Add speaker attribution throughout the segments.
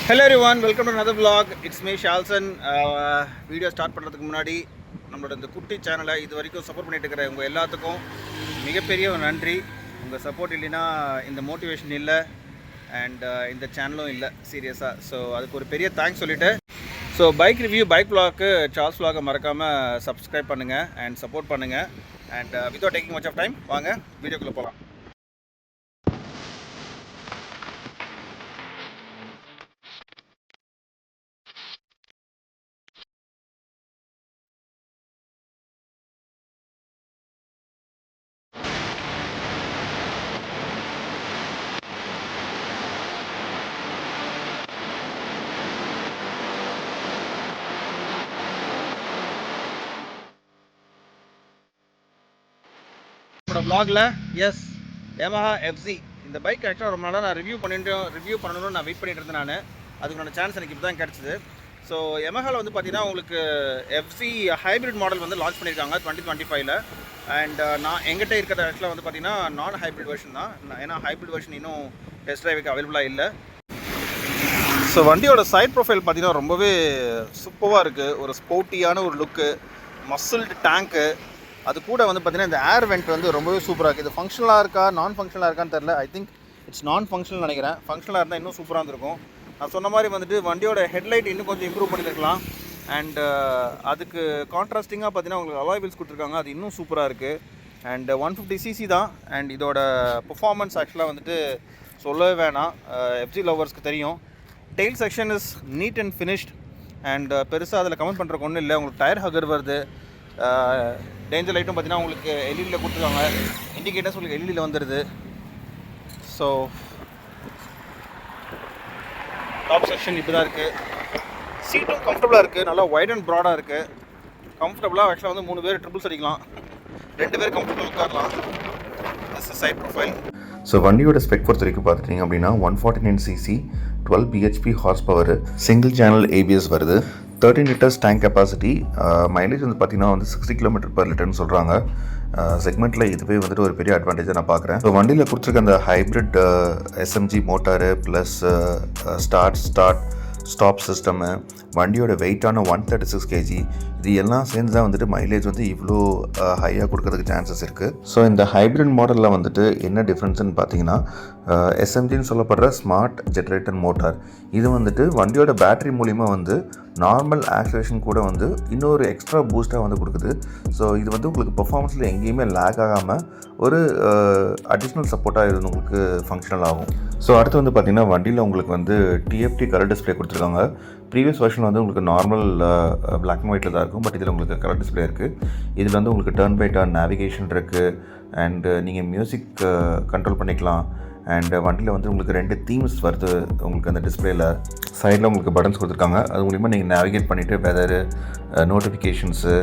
Speaker 1: Hello everyone, welcome to another vlog. It's me Shalson. Video start பண்ணுறதுக்கு முன்னாடி நம்மளோட இந்த குட்டி சேனலை இது வரைக்கும் சப்போர்ட் பண்ணிட்டு இருக்கிற உங்கள் எல்லாத்துக்கும் மிகப்பெரிய ஒரு நன்றி. உங்கள் சப்போர்ட் இல்லைன்னா இந்த மோட்டிவேஷன் இல்லை அண்ட் இந்த சேனலும் இல்லை சீரியஸாக. ஸோ அதுக்கு ஒரு பெரிய தேங்க்ஸ் சொல்லிவிட்டு ஸோ பைக் ரிவ்யூ பைக் vlogக்கு சார்ல்ஸ் vlog மறக்காமல் சப்ஸ்கிரைப் பண்ணுங்கள் அண்ட் சப்போர்ட் பண்ணுங்கள். And without taking much of time வாங்க வீடியோக்குள்ளே போகலாம். vlogல எஸ் Yamaha FZ இந்த பைக் ஆக்சுவலாக ரொம்ப நாளாக நான் ரிவ்யூ பண்ணணும்னு நான் வெயிட் பண்ணிட்டு இருந்தேன். நான் அதுக்கான சான்ஸ் எனக்கு இப்போ தான் கிடச்சிது. ஸோ Yamahaவில் வந்து பார்த்தீங்கன்னா உங்களுக்கு FZ ஹைப்ரிட் மாடல் வந்து லான்ச் பண்ணியிருக்காங்க 2025. அண்ட் நான் எங்கிட்ட இருக்கிற ஆக்சுவலாக வந்து பார்த்தீங்கன்னா நான் ஹைப்ரிட் வெர்ஷன் தான். ஏன்னா ஹைப்ரிட் வெர்ஷன் இன்னும் டெஸ்ட் ட்ரைவுக்கு அவைலபிளாக இல்லை. ஸோ வண்டியோட சைட் ப்ரொஃபைல் பார்த்தீங்கன்னா ரொம்பவே சூப்பராக இருக்குது. ஒரு ஸ்போர்ட்டியான ஒரு லுக்கு, மசில்டு டேங்க்கு, அது கூட வந்து பார்த்திங்கன்னா இந்த ஏர் வெண்ட் வந்து ரொம்பவே சூப்பராக இருக்குது. இது ஃபங்க்ஷனலாக இருக்கா நான் ஃபங்க்ஷனலாக இருக்கான்னு தெரில. ஐ திங்க் இட்ஸ் நான் ஃபங்க்ஷனல் நினைக்கிறேன். ஃபங்க்ஷனலாக இருந்தால் இன்னும் சூப்பராக இருந்திருக்கும். நான் சொன்ன மாதிரி வந்துட்டு வண்டியோட ஹெட்லைட் இன்னும் கொஞ்சம் இம்ப்ரூவ் பண்ணியிருக்கலாம். அண்ட் அதுக்கு கான்ட்ராஸ்டிங்காக பார்த்தீங்கன்னா உங்களுக்கு அலாய் வீல்ஸ் கொடுத்துருக்காங்க, அது இன்னும் சூப்பராக இருக்குது. அண்ட் 150cc தான். அண்ட் இதோட பெர்ஃபார்மன்ஸ் ஆக்சுவலாக வந்துட்டு சொல்லவே வேணாம், FZ லவர்ஸ்க்கு தெரியும். Tail section is neat and finished. And பெருசாக அதில் கமெண்ட் பண்ணுறக்கு ஒன்றும் இல்லை. உங்களுக்கு டயர் ஹகர் வருது. டேஞ்சர் லைட்டும் பார்த்தீங்கன்னா உங்களுக்கு எல்இடியில் கொடுத்துருக்காங்க. இண்டிகேட்டர்ஸ் உங்களுக்கு எல்இடியில் வந்துடுது. ஸோ டாப் செக்ஷன் இப்படி தான் இருக்குது. சீட்டும் கம்ஃபர்டபுளாக இருக்குது, நல்லா வைட் அண்ட் ப்ராடாக இருக்குது. கம்ஃபர்டபுளாக ஆக்சுவலாக வந்து 3 பேர் ட்ரிபிள்ஸ் அடிக்கலாம், 2 பேர் கம்ஃபர்டபுளாக உட்காரலாம். This is side profile.
Speaker 2: So வண்டியோட ஸ்பெக் பொறுத்த வரைக்கும் பார்த்துட்டிங்க அப்படின்னா 149cc 12 bhp horse power, single channel ABS வருது, 13 liters டேங்க் கெப்பாசிட்டி. மைலேஜ் வந்து பார்த்திங்கன்னா வந்து 60 km/லிட்டர்னு சொல்கிறாங்க. செக்மெண்ட்டில் இதுவே வந்துட்டு ஒரு பெரிய அட்வான்டேஜாக நான் பார்க்குறேன். ஸோ வண்டியில் கொடுத்துருக்க அந்த hybrid SMG motor plus stop system, வண்டியோட வெயிட்டான 136 kg, இது எல்லாம் சேர்ந்து தான் வந்துட்டு மைலேஜ் வந்து இவ்வளோ ஹையாக கொடுக்கறதுக்கு சான்சஸ் இருக்குது. ஸோ இந்த ஹைப்ரிட் மாடலில் வந்துட்டு என்ன டிஃப்ரென்ஸ்னு பார்த்தீங்கன்னா SMGன்னு சொல்லப்படுற ஸ்மார்ட் ஜென்ரேட்டர் மோட்டார், இது வந்துட்டு வண்டியோட பேட்டரி மூலிமா வந்து நார்மல் ஆக்சிலேஷன் கூட வந்து இன்னொரு எக்ஸ்ட்ரா பூஸ்ட்டாக வந்து கொடுக்குது. ஸோ இது வந்து உங்களுக்கு பெர்ஃபார்மன்ஸில் எங்கேயுமே லேக் ஆகாமல் ஒரு அடிஷ்னல் சப்போர்ட்டாக இது உங்களுக்கு ஃபங்க்ஷனல் ஆகும். ஸோ அடுத்து வந்து பார்த்திங்கன்னா வண்டியில் உங்களுக்கு வந்து TFT கலர் டிஸ்பிளே கொடுத்துருக்காங்க. ப்ரீவியஸ் வெர்ஷன் வந்து உங்களுக்கு நார்மல் பிளாக் அண்ட் ஒயிட்டில் தான் இருக்கும். பட் இதில் உங்களுக்கு கலர் டிஸ்பிளே இருக்குது. இதில் வந்து உங்களுக்கு டர்ன் பை டர்ன் நேவிகேஷன் இருக்குது. அண்டு நீங்கள் மியூசிக் கண்ட்ரோல் பண்ணிக்கலாம். அண்ட் வண்டியில் வந்து உங்களுக்கு 2 தீம்ஸ் வருது உங்களுக்கு அந்த டிஸ்பிளேயில். சைடில் உங்களுக்கு பட்டன்ஸ் கொடுத்துருக்காங்க. அது மூலிமா நீங்கள் நேவிகேட் பண்ணிவிட்டு வெதரு, நோட்டிஃபிகேஷன்ஸு,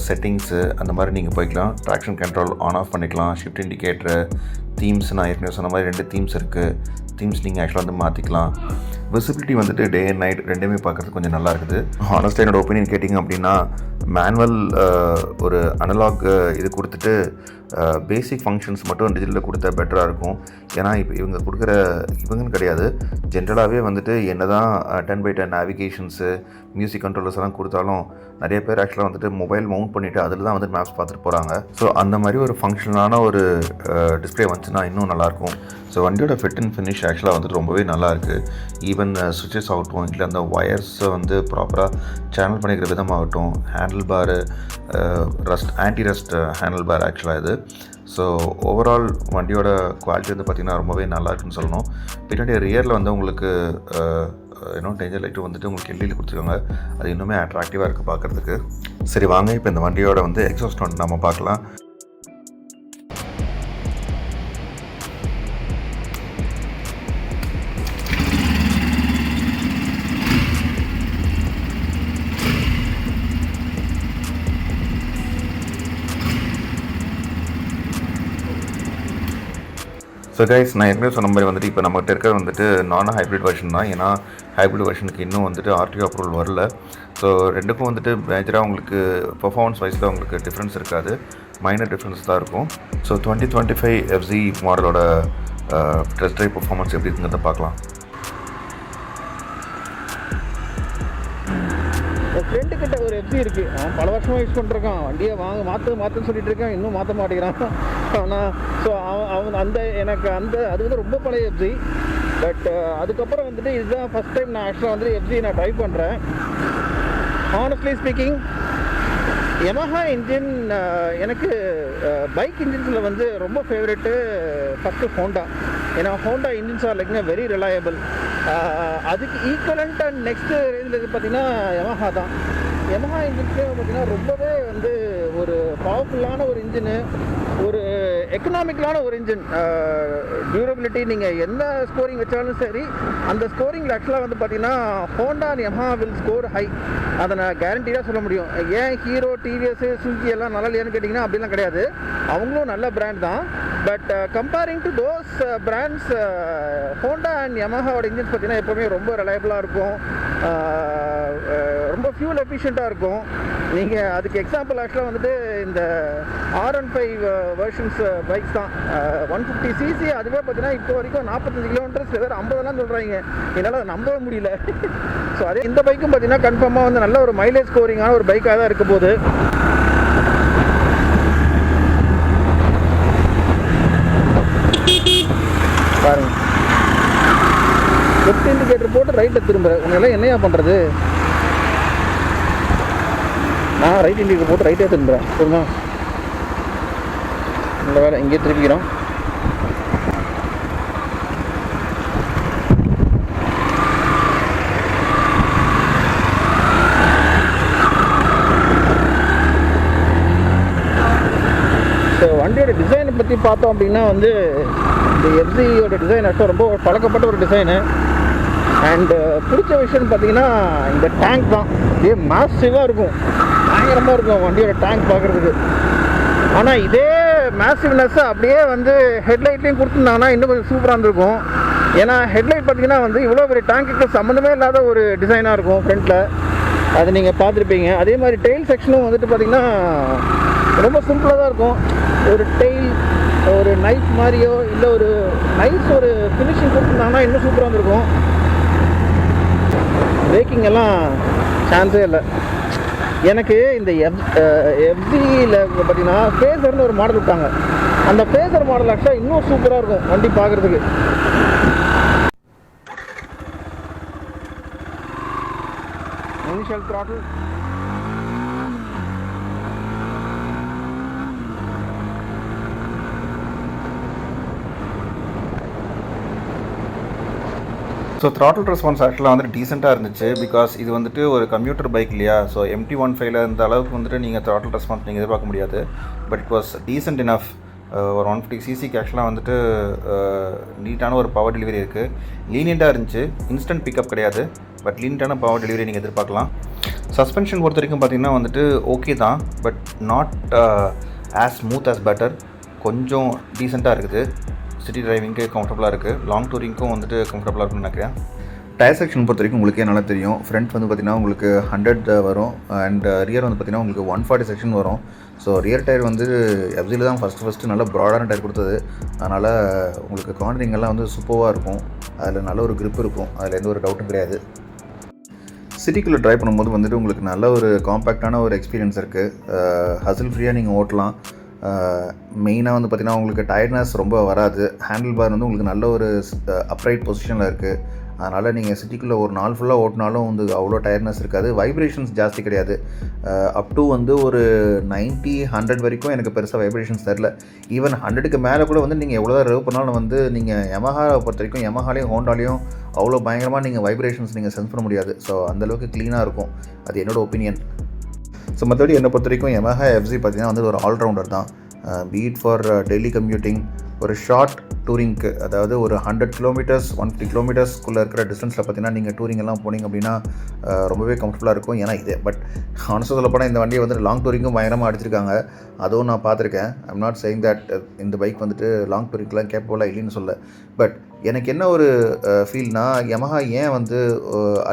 Speaker 2: செட்டிங்ஸு அந்த மாதிரி நீங்கள் போய்க்கலாம். ட்ராக்ஷன் கண்ட்ரோல் ஆன் ஆஃப் பண்ணிக்கலாம். ஷிஃப்ட் இண்டிகேட்டரு, தீம்ஸ் நான் ஏற்கனவே சொன்ன மாதிரி 2 தீம்ஸ் இருக்குது. தீம்ஸ் நீங்கள் ஆக்சுவலாக வந்து மாற்றிக்கலாம். விசிபிலிட்டி வந்துட்டு டே அண்ட் நைட் ரெண்டுமே பார்க்குறதுக்கு கொஞ்சம் நல்லா இருக்குது. ஹானஸ்ட்டாக என்னோடய ஒப்பீனியன் கேட்டிங்க அப்படின்னா மேனுவல் ஒரு அனலாக் இது கொடுத்துட்டு பேசிக் ஃபங்க்ஷன்ஸ் மட்டும் டிஜிட்டலில் கொடுத்தா பெட்டராக இருக்கும். ஏன்னா இப்போ இவங்கன்னு கிடையாது, ஜென்ரலாகவே வந்துட்டு என்ன தான் 10x10 நேவிகேஷன்ஸு, மியூசிக் கண்ட்ரோலர்ஸ் எல்லாம் கொடுத்தாலும் நிறைய பேர் ஆக்சுவலாக வந்துட்டு மொபைல் மவுண்ட் பண்ணிவிட்டு அதில் தான் வந்து மேப்ஸ் பார்த்துட்டு போகிறாங்க. ஸோ அந்த மாதிரி ஒரு ஃபங்க்ஷனான ஒரு டிஸ்பிளே வந்துச்சுன்னா இன்னும் நல்லாயிருக்கும். ஸோ வண்டியோட ஃபிட் அண்ட் ஃபினிஷ் ஆக்சுவலாக வந்துட்டு ரொம்பவே நல்லா இருக்குது. ஈவன் சுவிட்சஸ் ஆகட்டும், இல்லை அந்த ஒயர்ஸை வந்து ப்ராப்பராக சேனல் பண்ணிக்கிற விதமாகட்டும், ஹேண்டில் பாரு ஆன்டி ரஸ்ட் ஹேண்டில் பார் ஆக்சுவலாக இது. ஸோ ஓவரால் வண்டியோட குவாலிட்டி வந்து பார்த்திங்கன்னா ரொம்பவே நல்லா இருக்குன்னு சொல்லணும். பின்னாடி ரியரில் வந்து உங்களுக்கு டேஞ்சர் லைட்டு வந்துட்டு உங்களுக்கு எல்இடியில் கொடுத்துருக்காங்க. அது இன்னுமே அட்ராக்டிவாக இருக்குது பார்க்குறதுக்கு. சரி வாங்க இப்போ இந்த வண்டியோட வந்து எக்ஸாஸ்ட் வந்து நம்ம பார்க்கலாம். ஸோ கைஸ், நான் ஏற்கனவே சொன்ன மாதிரி வந்துட்டு இப்போ நம்மகிட்ட இருக்கிற வந்துட்டு நான் ஹைப்ரிட் வெர்ஷன் தான். ஏன்னா ஹைப்ரிட் வெர்ஷனுக்கு இன்னும் வந்துட்டு RTO அப்ரூவல் வரல. ஸோ ரெண்டுக்கும் வந்துட்டு மேஜராக உங்களுக்கு பெர்ஃபார்மன்ஸ் வைஸில் உங்களுக்கு டிஃப்ரென்ஸ் இருக்காது, மைனர் டிஃப்ரென்ஸ் தான் இருக்கும். ஸோ 2025 FZ மாடலோட டெஸ்ட் ட்ரைவ் பெர்ஃபார்மன்ஸ் எப்படி இருக்குங்கிறத பார்க்கலாம்.
Speaker 1: ஃப்ரெண்டுக்கிட்ட ஒரு எஃப்சி இருக்குது, அவன் பல வருஷமாக யூஸ் பண்ணிருக்கான், வண்டியை மாற்றுன்னு சொல்லிட்டு இருக்கேன், இன்னும் மாற்ற மாட்டேங்கிறான். ஆனால் ஸோ அவன் எனக்கு அது வந்து ரொம்ப பழைய எஃப்சி. பட் அதுக்கப்புறம் வந்துட்டு இதுதான் ஃபஸ்ட் டைம் நான் ஆக்சுவலாக வந்து எஃப்சி நான் ட்ரைவ் பண்ணுறேன். ஹானஸ்ட்லி ஸ்பீக்கிங், யமஹா இன்ஜின் எனக்கு பைக் இன்ஜின்ஸில் வந்து ரொம்ப ஃபேவரெட்டு ஃபஸ்ட்டு ஹோண்டா. ஏன்னா Honda engines are like very reliable. அதுக்கு ஈக்குவலண்ட் அண்ட் நெக்ஸ்ட்டு ரேஞ்சில் பார்த்திங்கன்னா யமஹா தான். யமஹா இன்ஜின்ஸே பார்த்திங்கன்னா ரொம்பவே வந்து ஒரு பவர்ஃபுல்லான ஒரு இன்ஜினு, ஒரு எக்கனாமிக்கலான ஒரு இன்ஜின். டியூரபிலிட்டி நீங்கள் என்ன ஸ்கோரிங் வச்சாலும் சரி, அந்த ஸ்கோரிங்கில் ஆக்சுவலாக வந்து பார்த்திங்கன்னா Honda and Yamaha will score high. அதை நான் கேரண்டியாக சொல்ல முடியும். ஏன் ஹீரோ, டிவிஎஸ், சுசுகி எல்லாம் நல்லா இல்லையான்னு கேட்டிங்கன்னா அப்படிலாம் கிடையாது, அவங்களும் நல்ல பிராண்ட் தான். But comparing to those brands, Honda and யமஹாவோட இன்ஜின்ஸ் பார்த்திங்கன்னா எப்போவுமே ரொம்ப ரிலையபிளாக இருக்கும், ரொம்ப ஃபியூல் எஃபிஷியண்ட்டாக இருக்கும். நீங்கள் அதுக்கு எக்ஸாம்பிள் ஆக்சுவலாக வந்துட்டு இந்த R15 வெர்ஷன்ஸ் பைக்ஸ் தான். 150cc அதுவே பார்த்தீங்கன்னா இப்போ வரைக்கும் 45 கிலோமீட்டர், சில பேர் 50 சொல்கிறாங்க, என்னால் அதை நம்பவே முடியல. ஸோ அதே இந்த பைக்கும் பார்த்தீங்கன்னா கன்ஃபார்மாக வந்து நல்ல ஒரு மைலேஜ் ஸ்கோரிங்கான ஒரு பைக்காக தான் இருக்க போகுது. பாருங்க, லெஃப்ட் இண்டிகேட்டர் போட்டு ரைட்டை திரும்புகிறேன், உன்னெல்லாம் என்னையா பண்ணுறது? நான் ரைட் இண்டிகேட்டர் போட்டு ரைட்டே திரும்புகிறேன். சரிங்களா, நல்ல வேலை இங்கே திருப்பிக்கிறோம். ஸோ வண்டியோட டிசைனை பற்றி பார்த்தோம் அப்படின்னா வந்து இந்த எஃப்சியோட டிசைன் ஆக்சுவலாக ரொம்ப பழக்கப்பட்ட ஒரு டிசைனு. அண்டு பிடிச்ச விஷயம்னு பார்த்தீங்கன்னா இந்த டேங்க் தான். இதே மேசிவாக இருக்கும், பயங்கரமாக இருக்கும் வண்டியோட டேங்க் பார்க்குறதுக்கு. ஆனால் இதே மேசிவ்னஸ்ஸை அப்படியே வந்து ஹெட்லைட்லேயும் கொடுத்துருந்தாங்கன்னா இன்னும் கொஞ்சம் சூப்பராக இருந்திருக்கும். ஏன்னா ஹெட்லைட் பார்த்தீங்கன்னா வந்து இவ்வளோ பெரிய டேங்க்குக்கு சம்மந்தமே இல்லாத ஒரு டிசைனாக இருக்கும் ஃப்ரண்ட்டில், அது நீங்கள் பார்த்துருப்பீங்க. அதே மாதிரி டெயில் செக்ஷனும் வந்துட்டு பார்த்திங்கன்னா ரொம்ப சிம்பிளாக தான் இருக்கும். ஒரு டெயில் ஒரு நைஃப் மாதிரியோ இல்லை ஒரு நைஸ் ஒரு ஃபினிஷிங் கொடுத்துருந்தாங்கன்னா இன்னும் சூப்பராக இருந்திருக்கும். பிரேக்கிங் எல்லாம் சான்ஸே இல்லை. எனக்கு இந்த எஃப்சியில் பார்த்தீங்கன்னா ஃபேஸர்னு ஒரு மாடல் விட்டாங்க, அந்த ஃபேஸர் மாடல் ஆக்சுவலாக இன்னும் சூப்பராக இருக்கும் வண்டி பார்க்குறதுக்கு. Initial throttle,
Speaker 2: so throttle response ஆக்சுவலாக வந்துட்டு டீசெண்டாக இருந்துச்சு. பிகாஸ் இது வந்துட்டு ஒரு கம்யூட்டர் பைக் இல்லையா, ஸோ MT-15 இந்த அளவுக்கு வந்துட்டு நீங்கள் த்ராட்டில் ரெஸ்பான்ஸ் நீங்கள் எதிர்பார்க்க முடியாது. But it was decent enough. ஒரு 150cc ஆக்சுவலாக வந்துட்டு நீட்டான ஒரு பவர் டெலிவரி இருக்குது. லீனியண்ட்டாக இருந்துச்சு, இன்ஸ்டன்ட் பிக்கப் கிடையாது, பட் லீனியண்டான பவர் டெலிவரி நீங்கள் எதிர்பார்க்கலாம். சஸ்பென்ஷன் பொறுத்த வரைக்கும் பார்த்திங்கன்னா வந்துட்டு ஓகே தான், but not as smooth as better. கொஞ்சம் டீசெண்டாக இருக்குது. சிட்டி டிரைவிங்க்கு கம்ஃபர்டபுளாக இருக்குது, லாங் டூரிங்க்கும் வந்துட்டு கம்ஃபர்டபுளாக இருக்குன்னு நினைக்கிறேன். டயர் செக்ஷன் பொறுத்த வரைக்கும் உங்களுக்கே நல்லா தெரியும். ஃப்ரண்ட் வந்து பார்த்திங்கன்னா உங்களுக்கு 100 வரும், அண்ட் ரியர் வந்து பார்த்திங்கன்னா உங்களுக்கு 140 செக்ஷன் வரும். ஸோ ரியர் டயர் வந்து எஃப்சியில் தான் ஃபஸ்ட்டு நல்ல ப்ராடான டயர் கொடுத்தது. அதனால் உங்களுக்கு கார்னரிங் எல்லாம் வந்து சூப்பராக இருக்கும், அதில் நல்ல ஒரு grip இருக்கும், அதில் எந்த ஒரு டவுட்டும் கிடையாது. சிட்டிக்குள்ளே ட்ரைவ் பண்ணும்போது வந்துட்டு உங்களுக்கு நல்ல ஒரு காம்பேக்டான ஒரு எக்ஸ்பீரியன்ஸ் இருக்குது. ஹசில் ஃப்ரீயாக நீங்கள் ஓட்டலாம். மெயினாக வந்து பார்த்திங்கன்னா உங்களுக்கு டயர்ட்னஸ் ரொம்ப வராது. ஹேண்டில் பார் வந்து உங்களுக்கு நல்ல ஒரு அப்ரைட் பொசிஷனில் இருக்குது. அதனால் நீங்கள் சிட்டிக்குள்ளே ஒரு நாள் ஃபுல்லாக ஓட்டினாலும் வந்து அவ்வளோ டயர்ட்னஸ் இருக்காது. வைப்ரேஷன்ஸ் ஜாஸ்தி கிடையாது. அப் டு வந்து ஒரு 90-100 வரைக்கும் எனக்கு பெருசாக வைப்ரேஷன்ஸ் தெரில. ஈவன் 100க்கு மேலே கூட வந்து நீங்கள் எவ்வளோ தான் ரிவ் பண்ணாலும் வந்து நீங்கள் யமஹாவை பொறுத்த வரைக்கும் யமஹாலையும் ஹோண்டாலையும் அவ்வளோ பயங்கரமாக நீங்கள் வைப்ரேஷன்ஸ் நீங்கள் சென்ஸ் பண்ண முடியாது. ஸோ அந்தளவுக்கு க்ளீனாக இருக்கும், அது என்னோடய ஒப்பீனியன். ஸோ மற்றபடி என்னை பொறுத்த வரைக்கும் யமஹா எஃப்சி பார்த்திங்கன்னா வந்து ஒரு ஆல்ரவுண்டர் தான். பீட் ஃபார் டெய்லி கம்யூட்டிங், ஒரு ஷார்ட் டூரிங்க்கு, அதாவது ஒரு 100 கிலோமீட்டர்ஸ் 150 கிலோமீட்டர்ஸ்க்குள்ளே இருக்கிற டிஸ்டன்ஸில் பார்த்திங்கன்னா நீங்கள் டூரிங் எல்லாம் போனீங்க அப்படின்னா ரொம்பவே கம்ஃபர்டபுளாக இருக்கும். ஏன்னா இது பட் ஆனஸ்டாக சொல்லப்போனால் இந்த வண்டியை வந்து லாங் டூரிங்கும் பயங்கரமாக அடிச்சிருக்காங்க, அதுவும் நான் பார்த்துருக்கேன். ஐம் நாட் சேயிங் தட் இந்த பைக் வந்துட்டு லாங் டூரிங்க்கெலாம் கேப்பபிளாக இல்லைன்னு சொல்ல. பட் எனக்கு என்ன ஒரு ஃபீல்னா, யமஹா ஏன் வந்து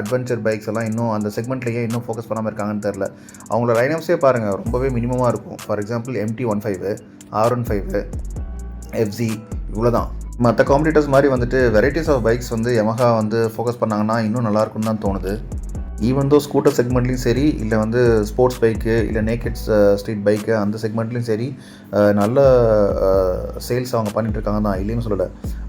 Speaker 2: அட்வென்ச்சர் பைக்ஸ் எல்லாம் இன்னும் அந்த செக்மெண்ட்லேயே இன்னும் ஃபோக்கஸ் பண்ணாமல் இருக்காங்கன்னு தெரில. அவங்களோட லைனப்ஸே பாருங்கள், ரொம்பவே மினிமமாக இருக்கும். For example MT-15, R15, FC, இவ்வளோ தான். மற்ற காம்படிட்டர்ஸ் மாதிரி வந்துட்டு வெரைட்டிஸ் ஆஃப் பைக்ஸ் வந்து யமஹா வந்து ஃபோக்கஸ் பண்ணாங்கன்னா இன்னும் நல்லாயிருக்குன்னு தான் தோணுது. ஈவன் தோ ஸ்கூட்டர் செக்மெண்ட்லேயும் சரி, இல்லை வந்து ஸ்போர்ட்ஸ் பைக்கு, இல்லை நேக்கெட் ஸ்ட்ரீட் பைக்கு அந்த செக்மெண்ட்லேயும் சரி நல்ல சேல்ஸ் அவங்க பண்ணிகிட்ருக்காங்க தான், இல்லைன்னு சொல்லலை.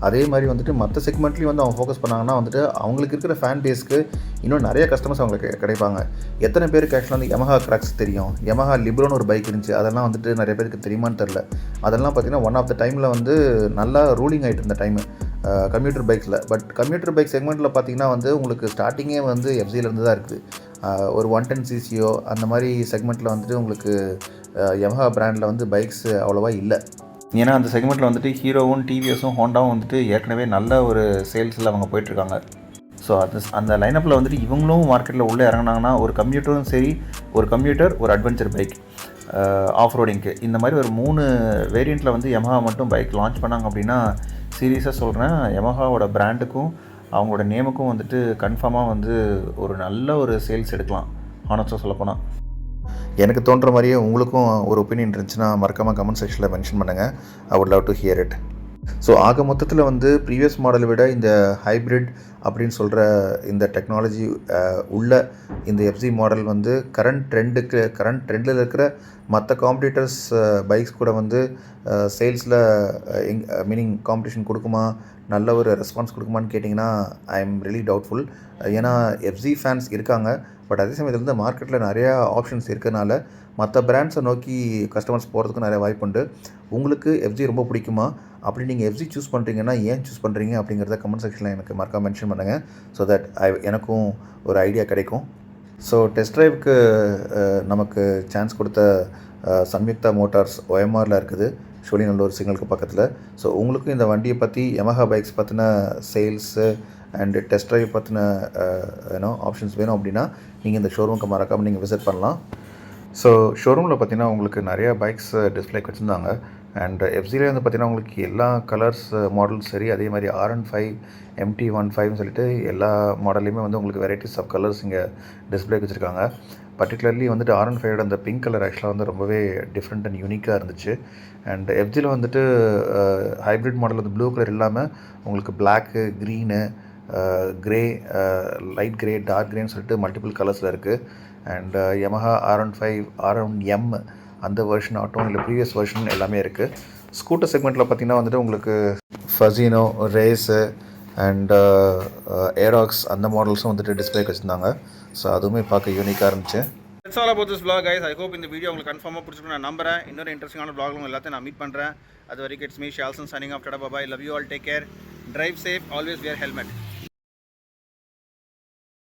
Speaker 2: அதே மாதிரி வந்துட்டு மற்ற செக்மெண்ட்லேயும் வந்து அவங்க ஃபோக்கஸ் பண்ணாங்கன்னா வந்துட்டு அவங்களுக்கு இருக்கிற ஃபேன் பேஸ்க்கு இன்னும் நிறைய கஸ்டமர்ஸ் அவங்களுக்கு கிடைப்பாங்க. எத்தனை பேருக்கு ஆக்சுவலாக வந்து யமஹா கிராக்ஸ் தெரியும், யமஹா லிப்ரோன்னு ஒரு பைக் இருந்துச்சு, அதெல்லாம் வந்துட்டு நிறைய பேருக்கு தெரியுமான்னு தெரில. அதெல்லாம் பார்த்திங்கன்னா ஒன் ஆஃப் த டைமில் வந்து நல்லா ரூலிங் ஆகிட்டு இருந்த டைமு கம்யூட்டர் பைக்ஸில். பட் கம்யூட்டர் பைக் செக்மெண்ட்டில் பார்த்திங்கன்னா வந்து உங்களுக்கு ஸ்டார்டிங்கே வந்து எஃப்சியிலேருந்து தான் இருக்குது. ஒரு 110cc அந்த மாதிரி செக்மெண்ட்டில் வந்துட்டு உங்களுக்கு யமஹா பிராண்டில் வந்து பைக்ஸ் அவ்வளோவா இல்லை. ஏன்னா அந்த செக்மெண்ட்டில் வந்துட்டு ஹீரோவும் டிவிஎஸும் ஹோண்டாவும் வந்துட்டு ஏற்கனவே நல்ல ஒரு சேல்ஸில் அவங்க போயிட்டுருக்காங்க. ஸோ அந்த லைனப்பில் வந்துட்டு இவங்களும் மார்க்கெட்டில் உள்ளே இறங்கினாங்கன்னா ஒரு கம்யூட்டரும் சரி, ஒரு கம்யூட்டர், ஒரு அட்வென்ச்சர் பைக், ஆஃப் ரோடிங்க்கு, இந்த மாதிரி ஒரு 3 வேரியண்ட்டில் வந்து யமஹா மட்டும் பைக் லான்ச் பண்ணாங்க அப்படின்னா, சீரியஸாக சொல்கிறேன், யமஹாவோட பிராண்டுக்கும் அவங்களோட நேமுக்கும் வந்துட்டு கன்ஃபார்மாக வந்து ஒரு நல்ல ஒரு சேல்ஸ் எடுக்கலாம். ஆனஸ்ட்டாக சொல்லப்போனால் எனக்கு தோன்ற மாதிரியே உங்களுக்கும் ஒரு ஒப்பீனியன் இருந்துச்சுன்னா மறக்காமல் கமெண்ட் செக்ஷனில் மென்ஷன் பண்ணுங்கள். I would love to hear it. So ஆக மொத்தத்தில் வந்து ப்ரீவியஸ் மாடலை விட இந்த ஹைப்ரிட் அப்படின்னு சொல்கிற இந்த டெக்னாலஜி உள்ள இந்த எஃப்சி மாடல் வந்து கரண்ட் ட்ரெண்டில் இருக்கிற மற்ற காம்படிட்டர்ஸ் பைக்ஸ் கூட வந்து சேல்ஸில் மீனிங் காம்படிஷன் கொடுக்குமா, நல்ல ஒரு ரெஸ்பான்ஸ் கொடுக்குமான்னு கேட்டிங்கன்னா ஐ எம் ரியலி டவுட்ஃபுல். ஏன்னா எஃப்சி ஃபேன்ஸ் இருக்காங்க, பட் அதே சமயத்தில் வந்து மார்க்கெட்டில் நிறையா ஆப்ஷன்ஸ் இருக்கிறனால மற்ற பிராண்ட்ஸை நோக்கி கஸ்டமர்ஸ் போகிறதுக்கும் நிறைய வாய்ப்பு உண்டு. உங்களுக்கு எஃப்சி ரொம்ப பிடிக்குமா, அப்படி நீங்கள் எஃப்சி சூஸ் பண்ணுறீங்கன்னா ஏன் சூஸ் பண்ணுறீங்க அப்படிங்கிறத கமெண்ட் செக்ஷனில் எனக்கு மறக்காம மென்ஷன் பண்ணுங்கள். ஸோ தட் எனக்கும் ஒரு ஐடியா கிடைக்கும். ஸோ டெஸ்ட் ட்ரைவுக்கு நமக்கு சான்ஸ் கொடுத்த சம்யுக்தா மோட்டார்ஸ் OMRல இருக்குது, சோழிநல்லூர் சிக்னலுக்கு பக்கத்தில். ஸோ உங்களுக்கும் இந்த வண்டியை பற்றி, யமஹா பைக்ஸ் பற்றின சேல்ஸு அண்டு டெஸ்ட் ட்ரைவ் பற்றின ஆப்ஷன்ஸ் வேணும் அப்படின்னா நீங்கள் இந்த ஷோரூமுக்கு மறக்காமல் நீங்கள் விசிட் பண்ணலாம். ஸோ ஷோரூமில் பார்த்தீங்கன்னா உங்களுக்கு நிறையா பைக்ஸ் டிஸ்பிளேக்கு வச்சுருந்தாங்க. அண்ட் எஃப்சிலே வந்து பார்த்திங்கன்னா உங்களுக்கு எல்லா கலர்ஸ் மாடல்ஸ் சரி, அதே மாதிரி R15 MT15 சொல்லிட்டு எல்லா மாடல்லையுமே வந்து உங்களுக்கு வெரைட்டிஸ் ஆஃப் கலர்ஸ் இங்கே டிஸ்பிளேக்கு வச்சுருக்காங்க. பர்டிகுலர்லி வந்துட்டு R15 அந்த பிங்க் கலர் ஆக்சுவலாக வந்து ரொம்பவே டிஃப்ரெண்ட் அண்ட் யூனிக்காக இருந்துச்சு. அண்ட் எஃப்ஜியில் வந்துட்டு ஹைப்ரிட் மாடல் வந்து ப்ளூ கலர் இல்லாமல் உங்களுக்கு black, green, grey, light grey, dark க்ரேன்னு சொல்லிட்டு மல்டிபிள் கலர்ஸில் இருக்குது. அண்ட் யமஹா R15, R1M அந்த வெர்ஷன் ஆகட்டும், இல்லை ப்ரீவியஸ் வெர்ஷன் எல்லாமே இருக்குது. ஸ்கூட்டர் செக்மெண்ட்டில் பார்த்திங்கன்னா வந்துட்டு உங்களுக்கு ஃபஸினோ, ரேஸு அண்ட் ஏராக்ஸ் அந்த மாடல்ஸும் வந்துட்டு டிஸ்பிளேக்கு வச்சுருந்தாங்க. ஸோ அதுவுமே பார்க்க யூனிக்காக இருந்துச்சு.
Speaker 1: It's all about this vlog guys. I hope இந்த வீடியோ உங்களுக்கு கன்ஃபார்மாக பிடிச்சிருக்கும் நான் நம்புறேன். இன்னொரு இன்ட்ரெஸ்டிங்கான vlogல எல்லாத்தையும் நான் மீட் பண்ணுறேன். அது வரைக்கும் it's me Shalson signing off. Tata, bye, love you all, take care, drive safe, always wear helmet.